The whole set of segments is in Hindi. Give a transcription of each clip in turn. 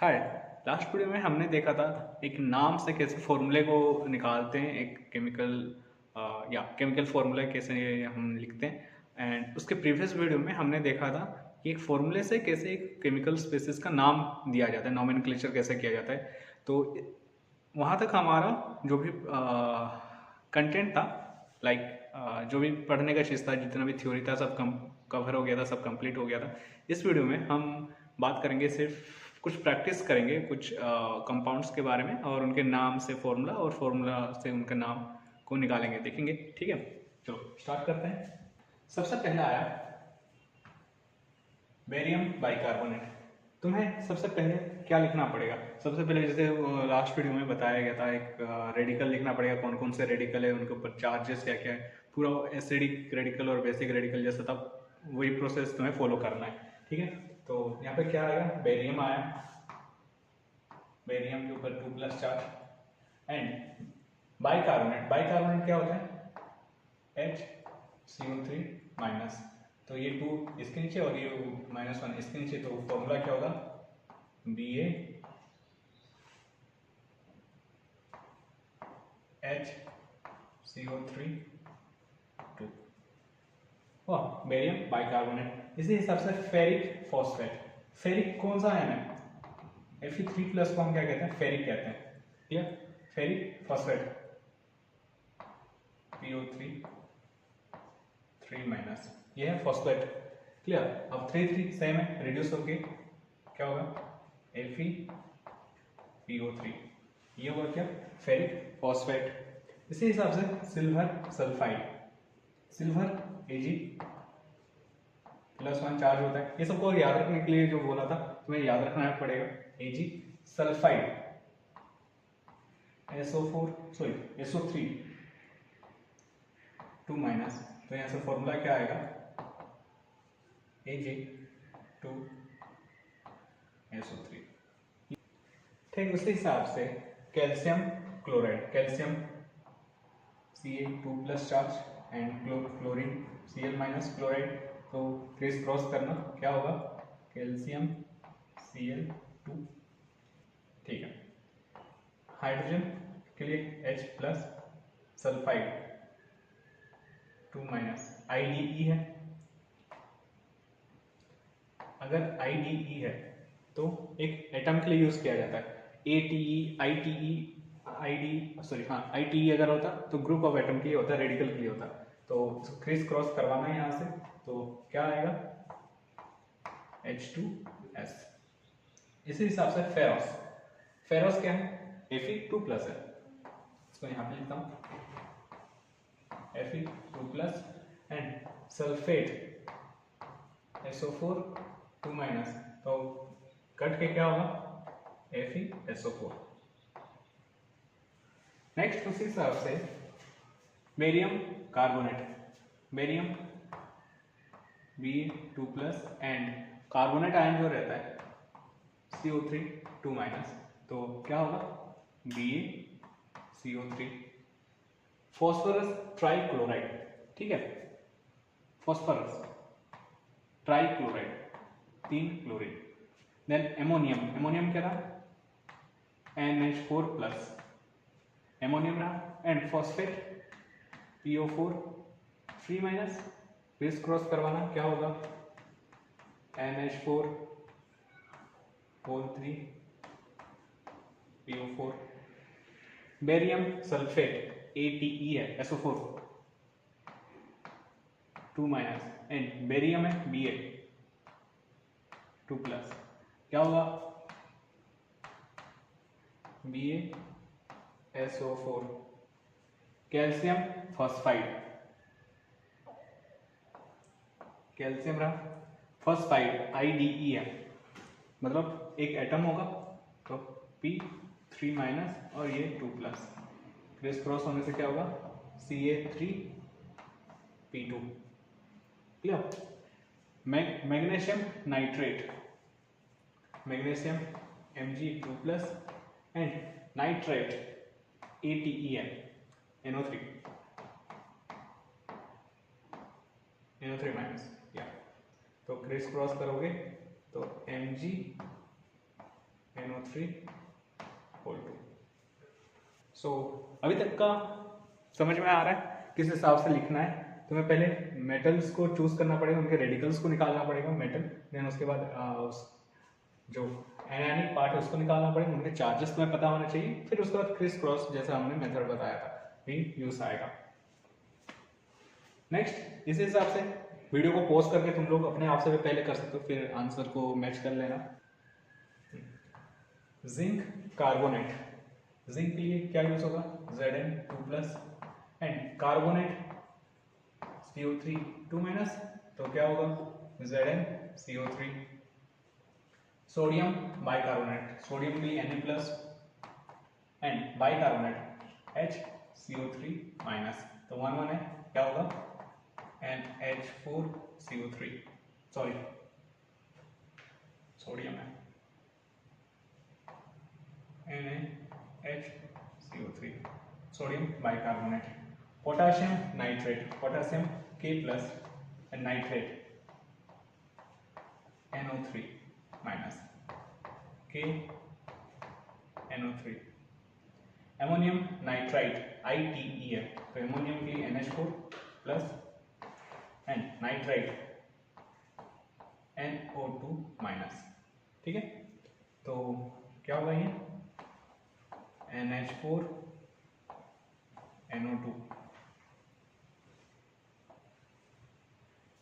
हाय। लास्ट वीडियो में हमने देखा था एक नाम से कैसे फॉर्मूले को निकालते हैं, एक केमिकल या केमिकल फॉर्मूला कैसे हम लिखते हैं। एंड उसके प्रीवियस वीडियो में हमने देखा था कि एक फॉर्मूले से कैसे एक केमिकल स्पेसिस का नाम दिया जाता है, नॉमेनक्लेचर कैसे किया जाता है। तो वहाँ तक हमारा जो भी कंटेंट था, लाइक जो भी पढ़ने का चीज़ था, जितना भी थ्योरी था, सब कवर हो गया था, सब कंप्लीट हो गया था। इस वीडियो में हम बात करेंगे, सिर्फ कुछ प्रैक्टिस करेंगे कुछ कंपाउंड्स के बारे में और उनके नाम से फॉर्मूला और फॉर्मूला से उनका नाम को निकालेंगे, देखेंगे। ठीक है, चलो स्टार्ट करते हैं। सबसे पहला आया बेरियम बाइकार्बोनेट। तुम्हें सबसे पहले क्या लिखना पड़ेगा? सबसे पहले जैसे लास्ट वीडियो में बताया गया था, एक रेडिकल लिखना पड़ेगा, कौन कौन से रेडिकल है, उनके ऊपर चार्जेस क्या क्या है, पूरा एसिडिक रेडिकल और बेसिक रेडिकल जैसा था, वही प्रोसेस तुम्हें फॉलो करना है। ठीक है, तो यहाँ पे क्या आएगा? बेरियम आया, बेरियम के ऊपर 2+ चार्ज। एंड बाइकार्बोनेट, बाइकार्बोनेट क्या होता है? HCO3 minus. तो ये 2 इसके नीचे और ये -1 इसके नीचे, तो फॉर्मूला क्या होगा? BaHCO3 2। वाह, बेरियम बाइकार्बोनेट। इसी हिसाब से फेरिक फॉस्फेट, फेरिक कौन सा आयन है? Fe3+ को हम क्या कहते हैं? फेरिक कहते हैं। क्लियर? फेरिक फॉस्फेट PO3 3-, ये है फॉस्फेट। क्लियर? अब 3 सेम है, रिड्यूस होके क्या होगा? FePO3। ये होगा क्या? Ferric phosphate. इसी हिसाब से silver sulphide, silver Ag+1 charge होता है। ये सबको याद रखने के लिए जो बोला था, तुम्हें याद रखना पड़ेगा। Ag सल्फाइड SO3 2-, तो यहाँ से फॉर्मूला क्या आएगा? Ag2SO3। ठीक उसी हिसाब से calcium chloride, calcium Ca2+ charge and chlorine Cl- chloride, तो क्रिस क्रॉस करना क्या होगा? Calcium Cl2। ठीक है, हाइड्रोजन के लिए H+ सल्फाइड 2-, IDE है। अगर IDE है तो एक एटम के लिए यूज किया जाता है। ATE, ITE, ITE अगर होता तो ग्रुप ऑफ एटम के लिए होता, रेडिकल के लिए होता। तो क्रिस क्रॉस करवाना है यहाँ से, तो क्या आएगा? H2S। इसी हिसाब से फेरस, फेरस क्या है? Fe2+ है, इसको यहाँ पे लिखता हूँ Fe2+। एंड सल्फेट SO4 2-, तो कट के क्या होगा? FeSO4। नेक्स्ट उसी हिसाब से barium carbonate, barium Ba2+ and carbonate ion जो रहता है CO3 2-, तो क्या होगा? BaCO3। फॉस्फोरस ट्राइक्लोराइड, ठीक है, phosphorus trichloride 3 chlorine. Then ammonium, ammonium क्या रहा? NH4+, एमोनियम रहा। And phosphate PO4 3-, criss cross करवाना क्या होगा? NH4 whole 3 PO4। Barium sulphate ATE है, SO4 2-, एंड बेरियम है Ba2+, क्या होगा? BaSO4। कैल्शियम फॉस्फाइड, कैल्शियम रहा, फॉस्फाइड IDE है, मतलब एक एटम होगा तो P3- और ये 2+, क्रिस क्रॉस होने से क्या होगा? Ca3P2। Clear? Magnesium nitrate, magnesium Mg2+ and nitrate ATE NO3 NO3-, या तो क्रिस क्रॉस करोगे तो Mg NO3 होल 2। सो अभी तक का समझ में आ रहा है किस हिसाब से लिखना है। तुम्हें पहले मेटल्स को चूज करना पड़ेगा, उनके रेडिकल्स को निकालना पड़ेगा मेटल, देन उसके बाद जो एनायनिक पार्ट है उसको निकालना पड़ेगा, उनके चार्जेस तुम्हें पता होना चाहिए, फिर उसके बाद क्रिस क्रॉस जैसा हमने मेथड बताया था भी यूज आएगा। नेक्स्ट इसी हिसाब से वीडियो को पॉज करके तुम लोग अपने आप से भी पहले कर सकते हो, फिर आंसर को मैच कर लेना। जिंक कार्बोनेट, जिंक के लिए क्या यूज होगा Zn2+ एंड कार्बोनेट CO3 2-, तो क्या होगा ZnCO3। सोडियम बाइकार्बोनेट, सोडियम के लिए Na+ एंड बाइकार्बोनेट HCO3-, तो 1 1 है, क्या होगा NH4CO3, सॉरी सोडियम है NaHCO3, sodium bicarbonate. Potassium nitrate, potassium K+ and nitrate NO3-, KNO3। Ammonium nitrite ITE है, तो एमोनियम के लिए NH4+ एंड नाइट्राइट NO2-, ठीक है। तो क्या होगा ये NH4 NO2।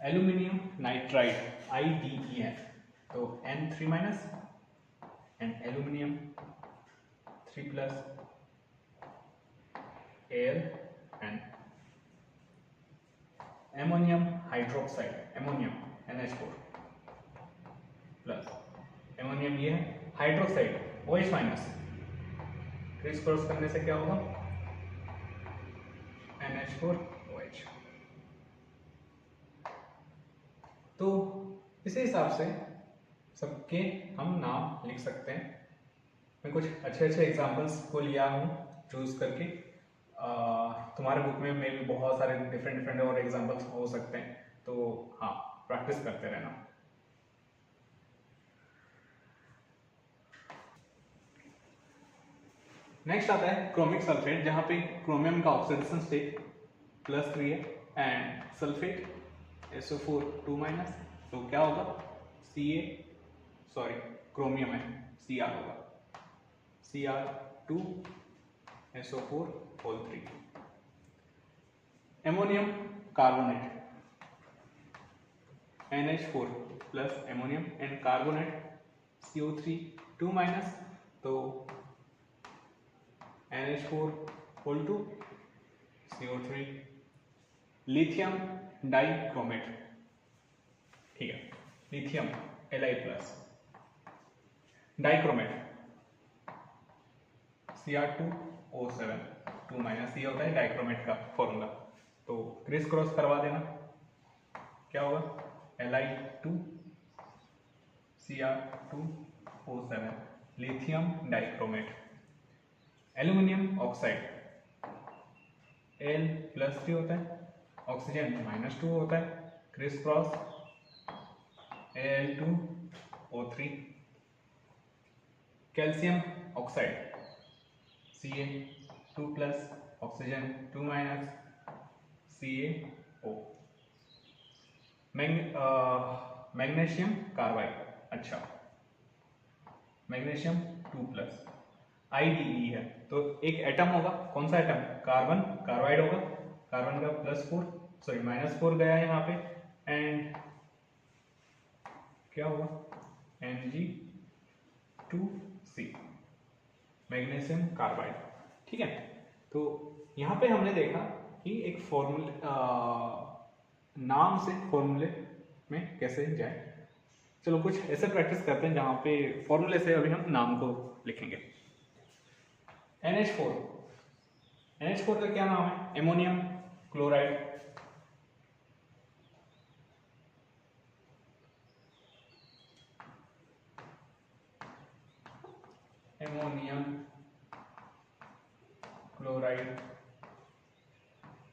Aluminium nitride IDE है, तो N3- and aluminium 3+ Al and ammonium hydroxide, ammonium NH4+, ammonium ये है हाइड्रोक्साइड OH-, क्रिस क्रॉस करने से क्या होगा NH4OH। तो इसी हिसाब से सबके हम नाम लिख सकते हैं। मैं कुछ अच्छे एग्जांपल्स को लिया हूँ चूज करके, तुम्हारे बुक में भी बहुत सारे डिफरेंट और एग्जांपल्स हो सकते हैं, तो हाँ प्रैक्टिस करते रहना। नेक्स्ट आता है क्रोमिक सल्फेट, जहाँ पे क्रोमियम का ऑक्सीडेशन स्टेट +3 है एंड सल्फेट SO4 2-, तो क्या होगा क्रोमियम है Cr होगा Cr2 SO4 whole 3। Ammonium carbonate NH4+ ammonium and carbonate CO3 2-, तो NH4 whole 2 CO3। Lithium dichromate, ठीक है, लिथियम Li+, डाइक्रोमेट Cr2O7 2-, ये होता है डाइक्रोमेट का फॉर्मूला, तो क्रिस क्रॉस करवा देना, क्या होगा Li2 Cr2O7 lithium dichromate. Aluminium oxide Al+3 होता है, ऑक्सीजन -2 होता है, criss cross Al2O3। Calcium oxide Ca2+, oxygen 2-, CaO। Magnesium carbide, अच्छा मैग्नीशियम 2+, IDE है, तो एक एटम होगा, कौन सा एटम कार्बन, कार्बाइड होगा, कार्बन का -4 गया है यहाँ पे, एंड क्या होगा Mg2C, मैग्नीशियम कार्बाइड, ठीक है। तो यहाँ पे हमने देखा कि एक फॉर्मूले नाम से फॉर्मूले में कैसे जाए। चलो कुछ ऐसे प्रैक्टिस करते हैं जहाँ पे फॉर्मूले से अभी हम नाम को लिखेंगे। NH4 का क्या नाम है, ammonium chloride, ammonium chloride.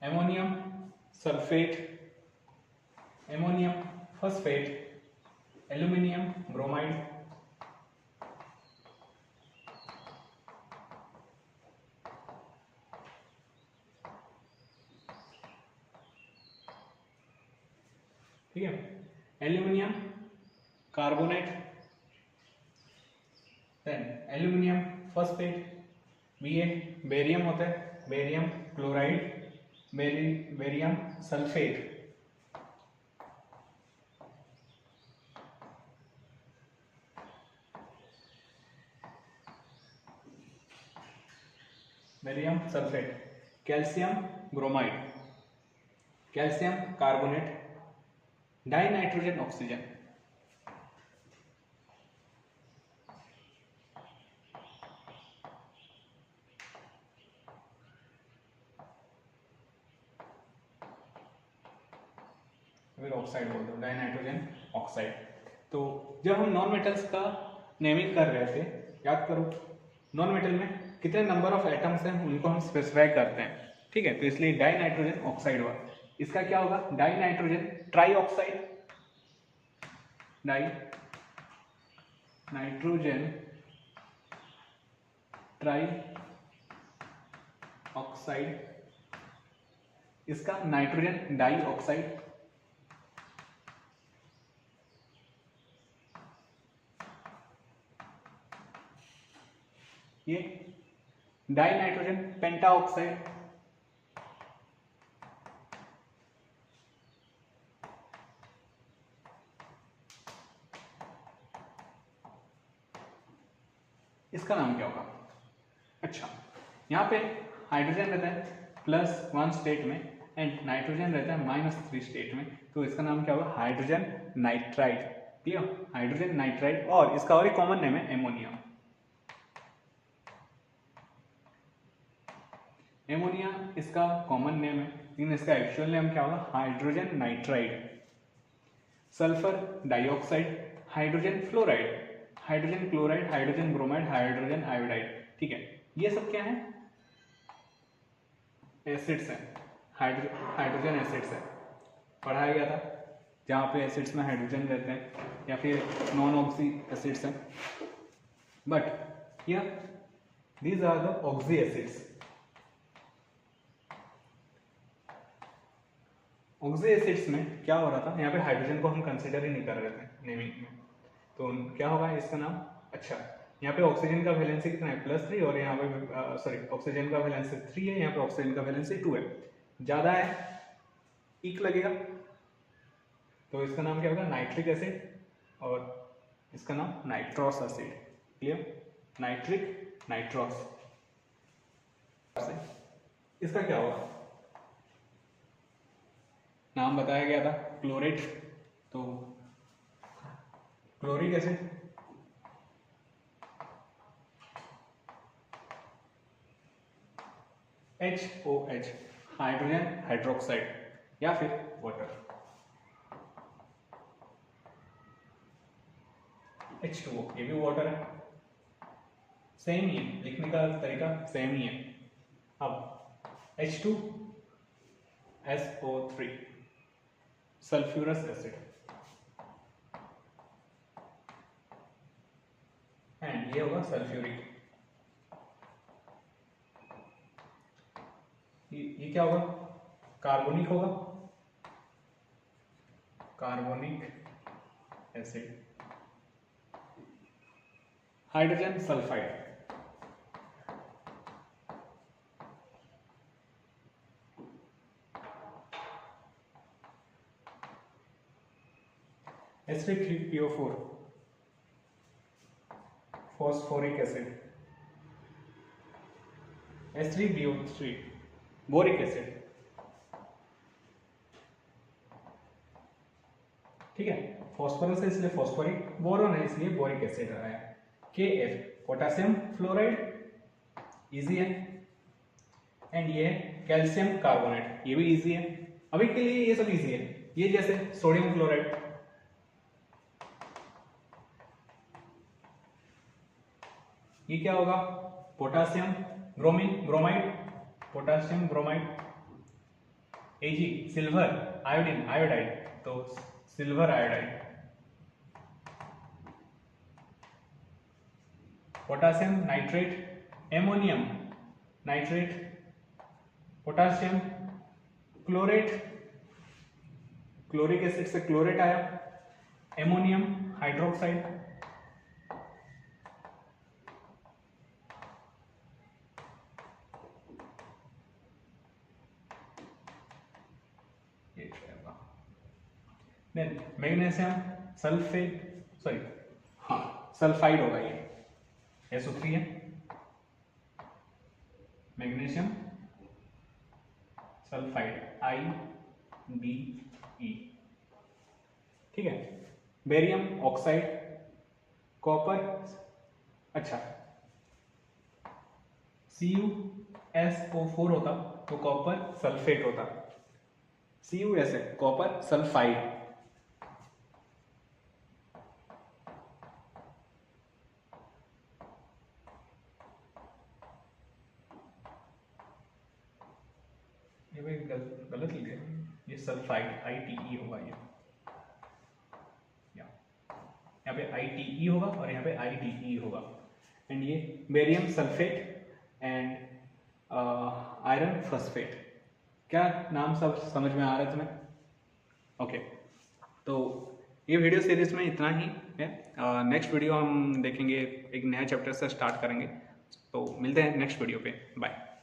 Ammonium sulphate, ammonium phosphate, aluminium bromide, ठीक है। Aluminium carbonate, then aluminium phosphate, Ba barium होता है, barium chloride, barium sulphate, barium sulphate, calcium bromide, calcium carbonate, die nitrogen oxygen, फिर ऑक्साइड बोल दो, डाई नाइट्रोजन ऑक्साइड। तो जब हम नॉन मेटल्स का नेमिंग कर रहे थे, याद करो नॉन मेटल में कितने नंबर ऑफ एटम्स हैं उनको हम स्पेसिफाई करते हैं, ठीक है। तो इसलिए डाई नाइट्रोजन ऑक्साइड हुआ। इसका क्या होगा, die nitrogen try oxide, die nitrogen try oxide, इसका नाइट्रोजन डाई ऑक्साइड, ये डाई नाइट्रोजन पेंटा ऑक्साइड, इसका नाम क्या होगा। अच्छा, यहाँ पे हाइड्रोजन रहता है +1 स्टेट में एंड नाइट्रोजन रहता है -3 स्टेट में, तो इसका नाम क्या होगा, hydrogen nitride. Clear, hydrogen nitride. और इसका और एक कॉमन नेम है एमोनिया। एमोनिया इसका कॉमन नेम है, लेकिन इसका एक्चुअल नेम क्या होगा, hydrogen nitride. Sulphur dioxide, hydrogen fluoride, hydrogen chloride, hydrogen bromide, hydrogen iodide, ठीक है। ये सब क्या है, एसिड्स हैं, हाइड्रोजन एसिड्स है, पढ़ाया गया था, जहाँ पे एसिड्स में हाइड्रोजन रहते हैं या फिर नॉन ऑक्सी एसिड्स हैं। बट या these are the oxy acids. Oxy acids में क्या हो रहा था, यहाँ पे हाइड्रोजन को हम कंसिडर ही नहीं कर रहे थे नेमिंग में, तो क्या होगा इसका नाम। अच्छा, यहाँ पे ऑक्सीजन का वैलेंसी कितना है, +3, और यहाँ पे सॉरी ऑक्सीजन का वैलेंसी 3 है, यहाँ पे ऑक्सीजन का वैलेंसी 2 है, ज़्यादा है, इक लगेगा, तो इसका नाम क्या होगा, नाइट्रिक एसिड, और इसका नाम nitrous acid. Clear, nitric nitrous. इसका क्या होगा, नाम बताया गया था क्लोरेट, तो chloric acid, HOH hydrogen hydroxide, या फिर वाटर, H2O ये भी वाटर है, सेम ही है, लिखने का तरीका सेम ही है। अब H2SO3 सल्फ्यूरस एसिड, एंड ये होगा सल्फ्यूरिक। ये क्या होगा, कार्बोनिक होगा, carbonic acid, hydrogen sulphide, H3PO4 phosphoric acid, H3BO3 boric acid, ठीक है। फॉस्फोरस है इसलिए फॉस्फोरिक, बोरॉन है इसलिए बोरिक एसिड आ रहा है। KF पोटेशियम फ्लोराइड, इजी है, एंड ये कैल्शियम कार्बोनेट, ये भी इजी है, अभी के लिए ये सब इजी है। ये जैसे सोडियम क्लोराइड, ये क्या होगा, potassium bromide, potassium bromide, Ag silver, iodine iodide, तो silver iodide, potassium nitrate, ammonium nitrate, potassium chlorate, chloric acid से क्लोरेट आया, ammonium hydroxide, then magnesium sulphate, sorry हाँ सल्फाइड होगा ये SO3 है, मैग्नीशियम सल्फाइड IBE, ठीक है। बेरियम ऑक्साइड, कॉपर, अच्छा CuSO4 होता तो कॉपर सल्फेट होता, CuS है कॉपर सल्फाइड, ये भाई गलत लिखे, ये सल्फाइड ITE होगा, ये यहाँ पे ITE होगा और यहाँ पे IDE होगा। एंड ये barium sulphate and iron phosphate. क्या नाम सब समझ में आ रहा है तुम्हें? ओके, तो ये वीडियो सीरीज में इतना ही है। नेक्स्ट वीडियो हम देखेंगे, एक नया चैप्टर से स्टार्ट करेंगे, तो मिलते हैं नेक्स्ट वीडियो पे। बाय।